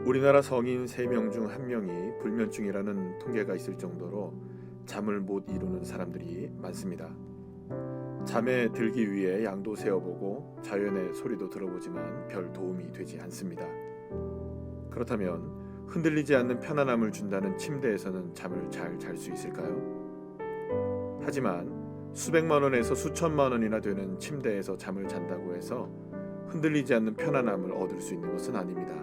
우리나라 성인 3명 중 1명이 불면증이라는 통계가 있을 정도로 잠을 못 이루는 사람들이 많습니다. 잠에 들기 위해 양도 세어보고 자연의 소리도 들어보지만 별 도움이 되지 않습니다. 그렇다면 흔들리지 않는 편안함을 준다는 침대에서는 잠을 잘 잘 수 있을까요? 하지만 수백만 원에서 수천만 원이나 되는 침대에서 잠을 잔다고 해서 흔들리지 않는 편안함을 얻을 수 있는 것은 아닙니다.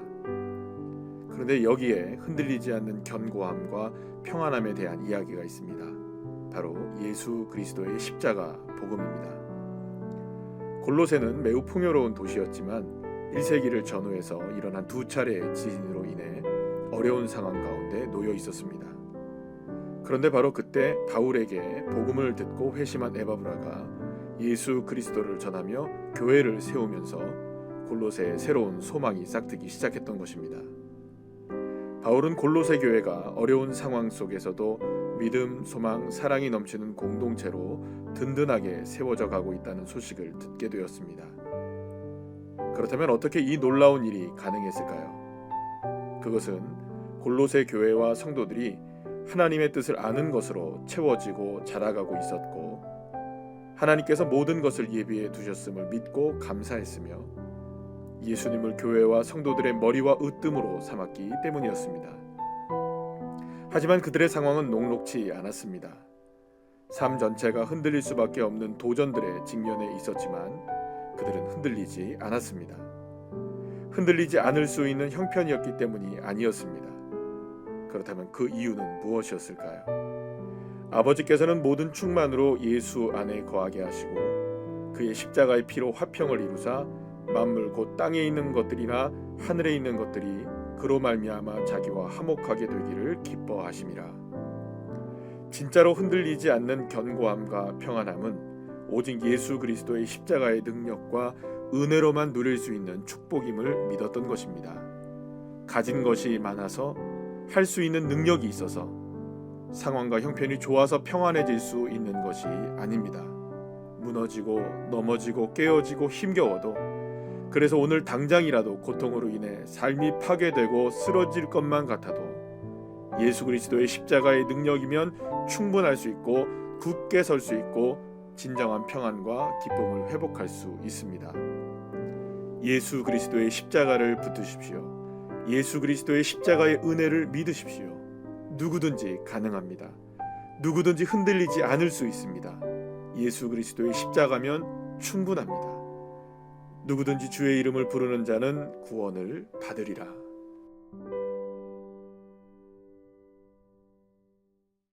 그런데 여기에 흔들리지 않는 견고함과 평안함에 대한 이야기가 있습니다. 바로 예수 그리스도의 십자가 복음입니다. 골로새는 매우 풍요로운 도시였지만 1세기를 전후해서 일어난 2차례의 지진으로 인해 어려운 상황 가운데 놓여 있었습니다. 그런데 바로 그때 바울에게 복음을 듣고 회심한 에바브라가 예수 그리스도를 전하며 교회를 세우면서 골로새에 새로운 소망이 싹트기 시작했던 것입니다. 바울은 골로새 교회가 어려운 상황 속에서도 믿음, 소망, 사랑이 넘치는 공동체로 든든하게 세워져 가고 있다는 소식을 듣게 되었습니다. 그렇다면 어떻게 이 놀라운 일이 가능했을까요? 그것은 골로새 교회와 성도들이 하나님의 뜻을 아는 것으로 채워지고 자라가고 있었고, 하나님께서 모든 것을 예비해 두셨음을 믿고 감사했으며 예수님을 교회와 성도들의 머리와 으뜸으로 삼았기 때문이었습니다. 하지만 그들의 상황은 녹록지 않았습니다. 삶 전체가 흔들릴 수밖에 없는 도전들의 직면에 있었지만 그들은 흔들리지 않았습니다. 흔들리지 않을 수 있는 형편이었기 때문이 아니었습니다. 그렇다면 그 이유는 무엇이었을까요? 아버지께서는 모든 충만으로 예수 안에 거하게 하시고 그의 십자가의 피로 화평을 이루사 만물 곧 땅에 있는 것들이나 하늘에 있는 것들이 그로 말미암아 자기와 화목하게 되기를 기뻐하심이라. 진짜로 흔들리지 않는 견고함과 평안함은 오직 예수 그리스도의 십자가의 능력과 은혜로만 누릴 수 있는 축복임을 믿었던 것입니다. 가진 것이 많아서 할 수 있는 능력이 있어서 상황과 형편이 좋아서 평안해질 수 있는 것이 아닙니다. 무너지고 넘어지고 깨어지고 힘겨워도, 그래서 오늘 당장이라도 고통으로 인해 삶이 파괴되고 쓰러질 것만 같아도 예수 그리스도의 십자가의 능력이면 충분할 수 있고 굳게 설 수 있고 진정한 평안과 기쁨을 회복할 수 있습니다. 예수 그리스도의 십자가를 붙드십시오. 예수 그리스도의 십자가의 은혜를 믿으십시오. 누구든지 가능합니다. 누구든지 흔들리지 않을 수 있습니다. 예수 그리스도의 십자가면 충분합니다. 누구든지 주의 이름을 부르는 자는 구원을 받으리라.